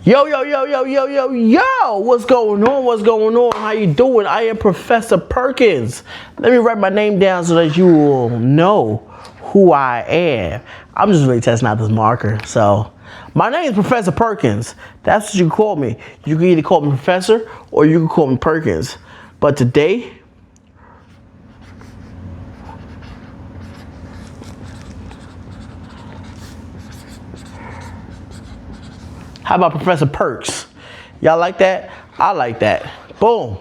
Yo, yo, yo, yo, yo, yo, yo, what's going on? What's going on? How you doing? I am Professor Perkins. Let me write my name down so that you will know who I am. I'm just really testing out this marker. So, my name is Professor Perkins. That's what you call me. You can either call me Professor or you can call me Perkins. But today, how about Professor Perks? Y'all like that? I like that. Boom.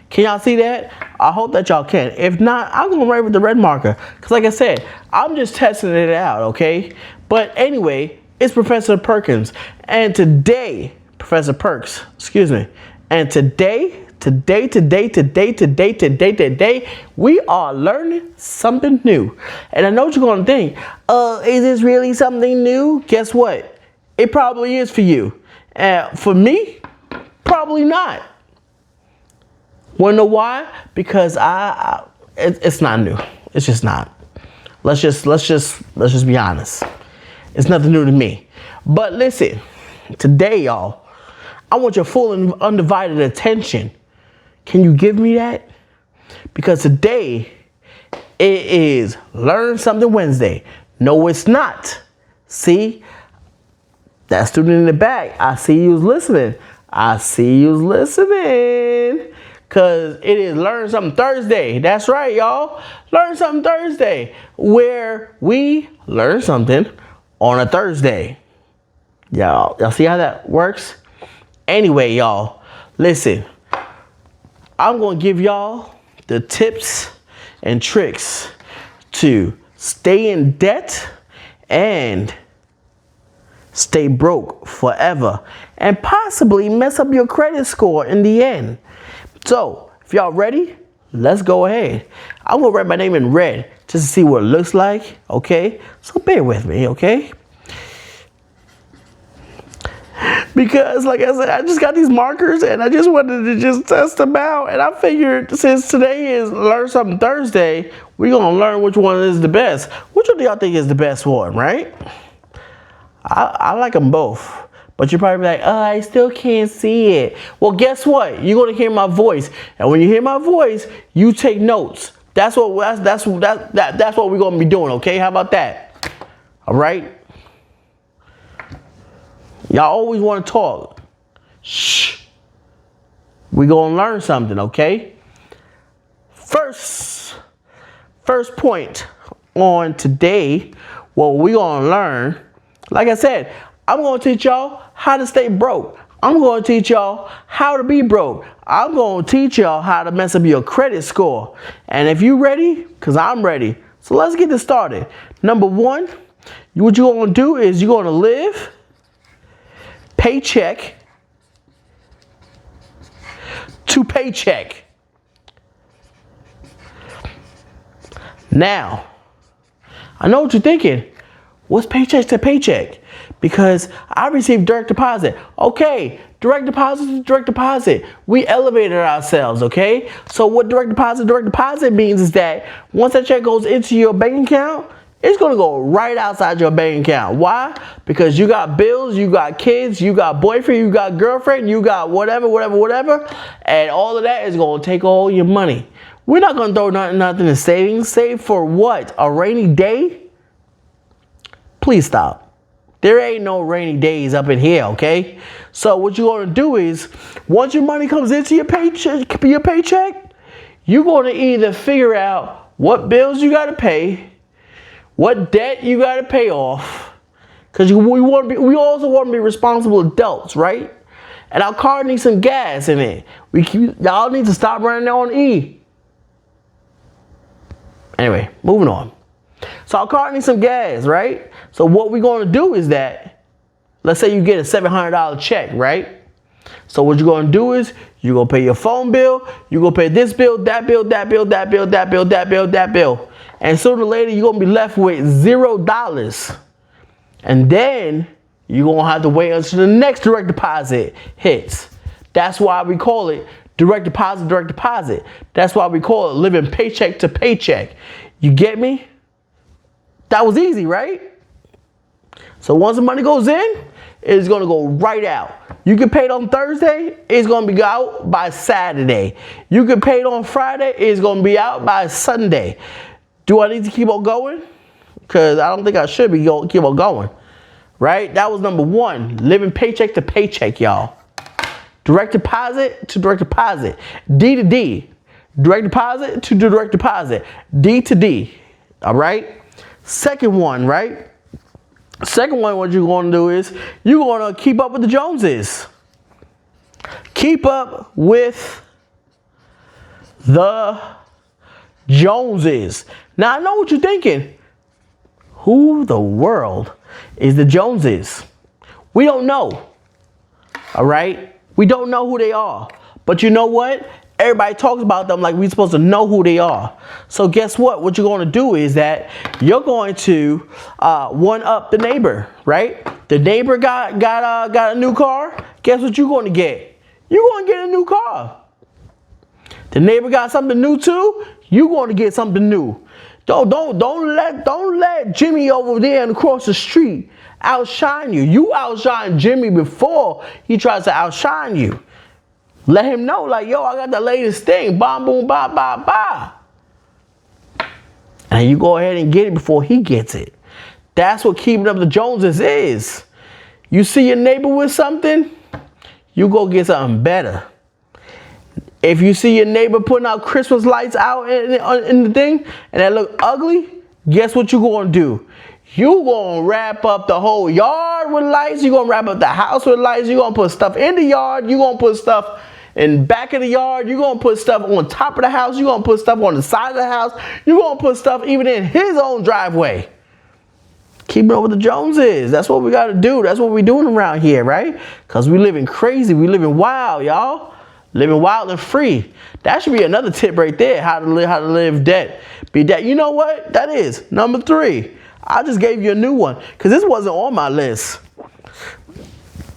Can y'all see that? I hope that y'all can. If not, I'm going to write with the red marker. Because like I said, I'm just testing it out, okay? But anyway, it's Professor Perkins. And today, Professor Perks, excuse me. And today, we are learning something new. And I know what you're going to think. Is this really something new? Guess what? It probably is for you. For me, probably not. Wanna know why? Because it's not new. It's just not. Let's just be honest. It's nothing new to me. But listen, today, y'all, I want your full and undivided attention. Can you give me that? Because today, it is Learn Something Wednesday. No, it's not. See? That student in the back, I see you listening. Because it is Learn Something Thursday. That's right, y'all. Learn Something Thursday. Where we learn something on a Thursday. Y'all see how that works? Anyway, y'all, listen. I'm going to give y'all the tips and tricks to stay in debt and stay broke forever and possibly mess up your credit score in the end. So, if y'all ready, let's go ahead. I'm going to write my name in red just to see what it looks like, okay? So bear with me, okay? Because, like I said, I just got these markers and I just wanted to just test them out. And I figured since today is Learn Something Thursday, we're going to learn which one is the best. Which one do y'all think is the best one, right? I like them both. But you're probably like, oh, I still can't see it. Well, guess what? You're going to hear my voice. And when you hear my voice, you take notes. That's what we're going to be doing, okay? How about that? All right? Y'all always want to talk. Shh. We're going to learn something, okay? First point on today, what we're going to learn, like I said, I'm going to teach y'all how to stay broke. I'm going to teach y'all how to be broke. I'm going to teach y'all how to mess up your credit score. And if you ready, because I'm ready. So let's get this started. Number one, what you're going to do is you're going to live paycheck to paycheck. Now, I know what you're thinking. What's paycheck to paycheck? Because I received direct deposit. Okay, direct deposit is direct deposit. We elevated ourselves, okay? So what direct deposit means is that once that check goes into your bank account, it's going to go right outside your bank account. Why? Because you got bills, you got kids, you got boyfriend, you got girlfriend, you got whatever. And all of that is going to take all your money. We're not going to throw nothing in savings. Save for what? A rainy day? Please stop. There ain't no rainy days up in here, okay? So what you're going to do is, once your money comes into your paycheck, you're going to either figure out what bills you got to pay, what debt you got to pay off, because we also want to be responsible adults, right? And our car needs some gas in it. Y'all need to stop running on E. Anyway, moving on. So our car needs some gas, right? So what we're going to do is that, let's say you get a $700 check, right? So what you're going to do is you're going to pay your phone bill, you're going to pay this bill, that bill. And sooner or later, you're going to be left with $0. And then you're going to have to wait until the next direct deposit hits. That's why we call it direct deposit. That's why we call it living paycheck to paycheck. You get me? That was easy, right? So once the money goes in, it's going to go right out. You get paid on Thursday, it's going to be out by Saturday. You get paid on Friday, it's going to be out by Sunday. Do I need to keep on going? Because I don't think I should be keep on going. Right? That was number one. Living paycheck to paycheck, y'all. Direct deposit to direct deposit. D to D. Direct deposit to direct deposit. D to D. All right? Second one, right? Second one, what you're going to do is you're going to keep up with the Joneses. Keep up with the Joneses. Now, I know what you're thinking. Who the world is the Joneses? We don't know. All right? We don't know who they are. But you know what? Everybody talks about them like we're supposed to know who they are. So guess what? What you're going to do is that you're going to one up the neighbor, right? The neighbor got a new car. Guess what you're going to get? You're going to get a new car. The neighbor got something new too. You're going to get something new. Don't let Jimmy over there and across the street outshine you. You outshine Jimmy before he tries to outshine you. Let him know, like, yo, I got the latest thing. Bam, boom, ba, ba, ba. And you go ahead and get it before he gets it. That's what keeping up the Joneses is. You see your neighbor with something, you go get something better. If you see your neighbor putting out Christmas lights out in the thing, and that look ugly, guess what you going to do? You going to wrap up the whole yard with lights. You going to wrap up the house with lights. You going to put stuff in the yard. You going to put stuff in back of the yard. You're going to put stuff on top of the house. You're going to put stuff on the side of the house. You're going to put stuff even in his own driveway. Keeping up with the Joneses. That's what we got to do. That's what we're doing around here, right? Because we living crazy. We living wild, y'all. Living wild and free. That should be another tip right there. How to live debt. Be debt. You know what? That is number 3. I just gave you a new one because this wasn't on my list.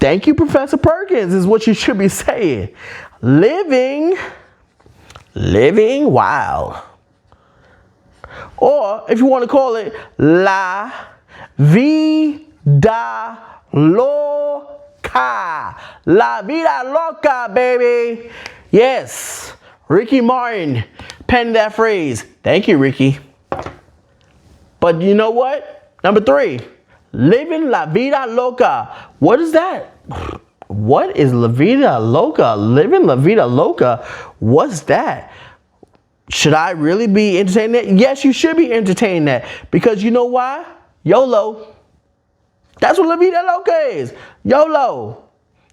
Thank you, Professor Perkins, is what you should be saying. Living wild. Or if you want to call it La Vida Loca. La Vida Loca, baby. Yes. Ricky Martin penned that phrase. Thank you, Ricky. But you know what? Number 3, living La Vida Loca. What is that? What is La Vida Loca? Living La Vida Loca? What's that? Should I really be entertaining that? Yes, you should be entertaining that. Because you know why? YOLO. That's what La Vida Loca is. YOLO.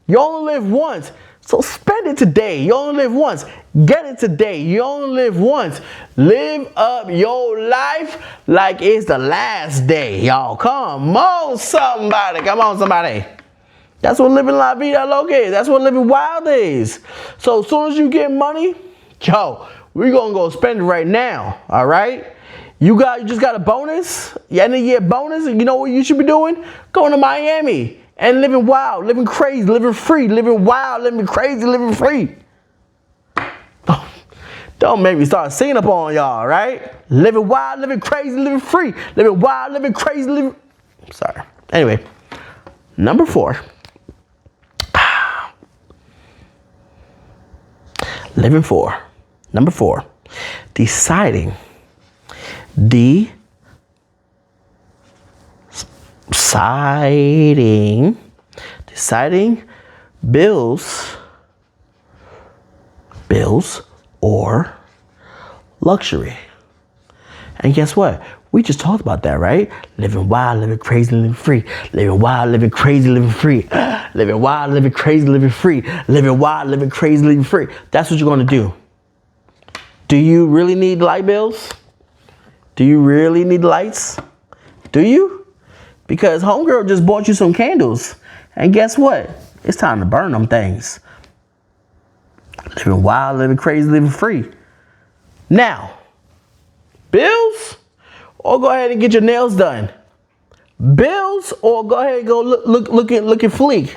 You only live once. So spend it today. You only live once. Get it today. You only live once. Live up your life like it's the last day, y'all. Come on, somebody. Come on, somebody. That's what living La Vida Loca is. That's what living wild is. So as soon as you get money, yo, we're going to go spend it right now, all right? You just got a bonus, end of year bonus, and you know what you should be doing? Going to Miami. And living wild, living crazy, living free, living wild, living crazy, living free. Don't make me start singing up on y'all, right? Living wild, living crazy, living free. Living wild, living crazy, living... Sorry. Anyway, number 4. Living 4. Number 4. Deciding bills or luxury. And guess what? We just talked about that, right? Living wild, living crazy, living free. Living wild, living crazy, living free. Living wild, living crazy, living free. Living wild, living crazy, living free. That's what you're going to do. Do you really need light bills? Do you really need lights? Do you? Because homegirl just bought you some candles. And guess what? It's time to burn them things. Living wild, living crazy, living free. Now, bills or go ahead and get your nails done. Bills or go ahead and go look at fleek.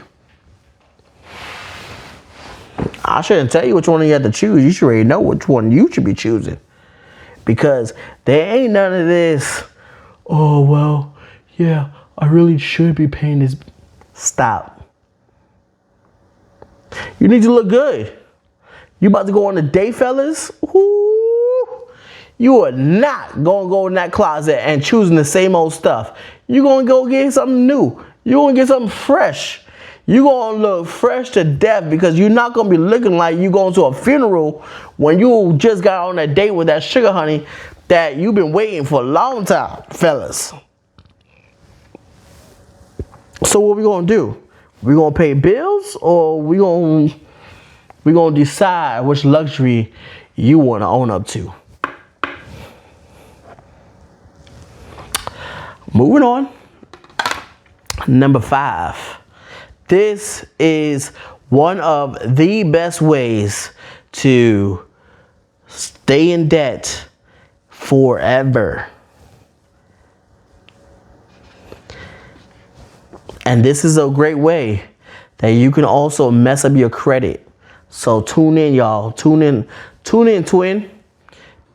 I shouldn't tell you which one you have to choose. You should already know which one you should be choosing. Because there ain't none of this, oh, well, yeah, I really should be paying this. Stop. You need to look good. You about to go on a date, fellas? Ooh, you are not gonna go in that closet and choosing the same old stuff. You're gonna go get something new. You're gonna get something fresh. You're gonna look fresh to death because you're not gonna be looking like you going to a funeral when you just got on a date with that sugar honey that you've been waiting for a long time, fellas. So what we gonna do? We gonna pay bills, or we gonna decide which luxury you wanna own up to? Moving on. Number 5. This is one of the best ways to stay in debt forever. And this is a great way that you can also mess up your credit. So tune in, y'all. Tune in, twin.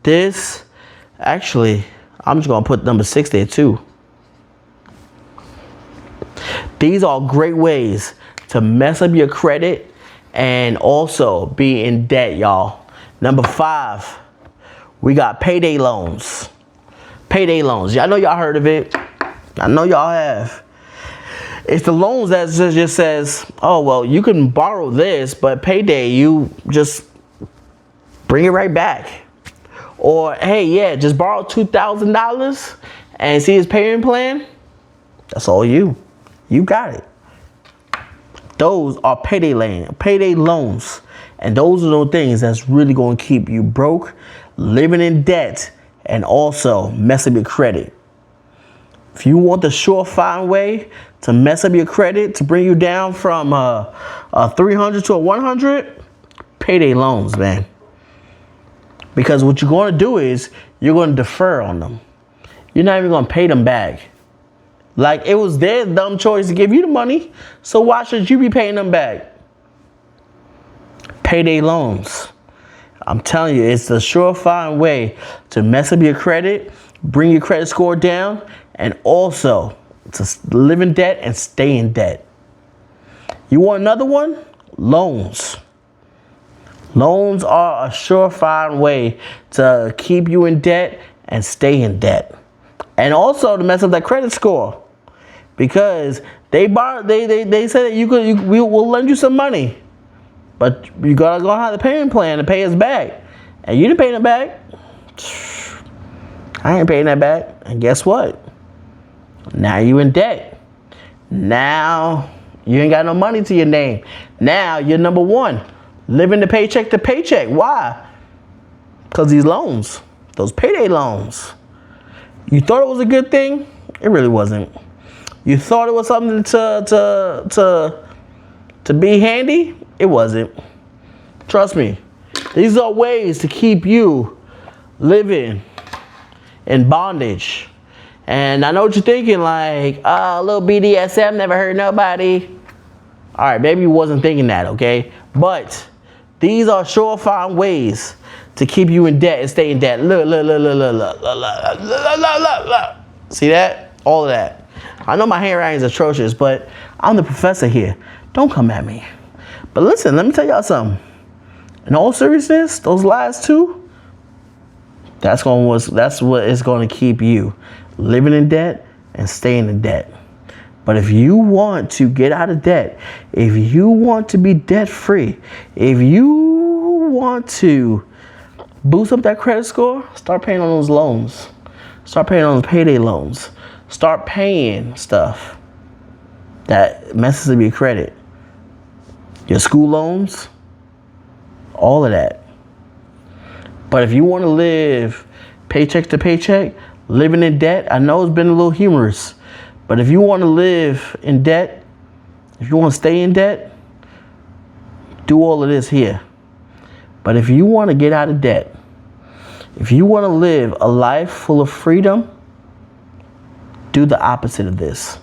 This, actually, I'm just going to put number 6 there too. These are great ways to mess up your credit and also be in debt, y'all. Number 5, we got payday loans. Payday loans. Y'all know y'all heard of it. I know y'all have. It's the loans that just says, oh, well, you can borrow this, but payday, you just bring it right back. Or, hey, yeah, just borrow $2,000 and see his payment plan. That's all you. You got it. Those are payday loans. And those are those things that's really going to keep you broke, living in debt, and also mess up your credit. If you want the surefire way to mess up your credit, to bring you down from a 300 to a 100, payday loans, man. Because what you're going to do is you're going to defer on them. You're not even going to pay them back. Like, it was their dumb choice to give you the money, so why should you be paying them back? Payday loans. I'm telling you, it's the surefire way to mess up your credit, bring your credit score down, and also to live in debt and stay in debt. You want another one? Loans. Loans are a surefire way to keep you in debt and stay in debt. And also to mess up that credit score. Because they said that we will lend you some money. But you gotta go have the payment plan to pay us back. And you didn't pay them back. I ain't paying that back. And guess what? Now you in debt. Now you ain't got no money to your name. Now you're number 1. Living the paycheck to paycheck. Why? Because these loans. Those payday loans. You thought it was a good thing? It really wasn't. You thought it was something to be handy? It wasn't. Trust me. These are ways to keep you living in bondage. And I know what you're thinking, like, a little BDSM never hurt nobody. All right, maybe you wasn't thinking that, okay? But these are surefire ways to keep you in debt and stay in debt. Look. See that? All of that. I know my handwriting is atrocious, but I'm the professor here. Don't come at me. But listen, let me tell y'all something. In all seriousness, those last 2, that's what is going to keep you living in debt and staying in debt. But if you want to get out of debt, if you want to be debt free, if you want to boost up that credit score, start paying on those loans. Start paying on those payday loans. Start paying stuff that messes up your credit. Your school loans, all of that. But if you want to live paycheck to paycheck, living in debt, I know it's been a little humorous, but if you want to live in debt, if you want to stay in debt, do all of this here. But if you want to get out of debt, if you want to live a life full of freedom, do the opposite of this.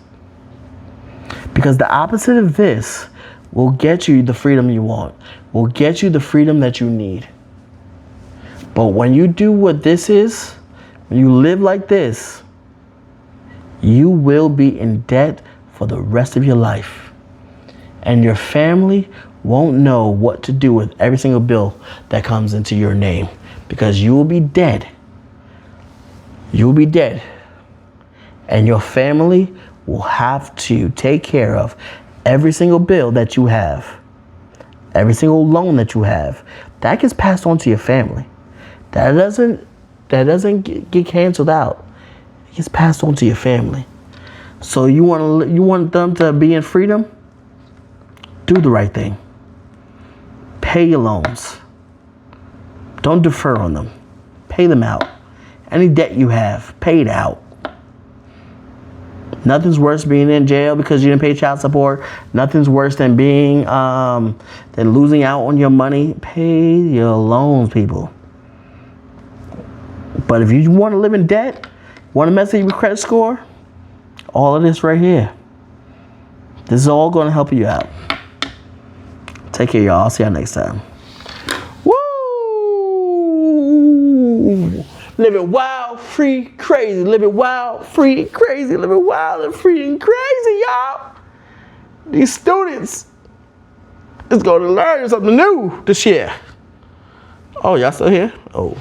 Because the opposite of this will get you the freedom you want, will get you the freedom that you need. But when you do what this is, when you live like this, you will be in debt for the rest of your life. And your family won't know what to do with every single bill that comes into your name, because you will be dead. You will be dead. And your family will have to take care of every single bill that you have, every single loan that you have. That gets passed on to your family. That doesn't get canceled out. It gets passed on to your family. So you want them to be in freedom? Do the right thing. Pay your loans. Don't defer on them. Pay them out. Any debt you have, pay it out. Nothing's worse than being in jail because you didn't pay child support. Nothing's worse than than losing out on your money. Pay your loans, people. But if you want to live in debt, want to mess with your credit score, all of this right here. This is all going to help you out. Take care, y'all. I'll see y'all next time. Woo! Living wild, free, crazy. Living wild, free, crazy. Living wild and free and crazy, y'all. These students is going to learn something new this year. Oh, y'all still here? Oh.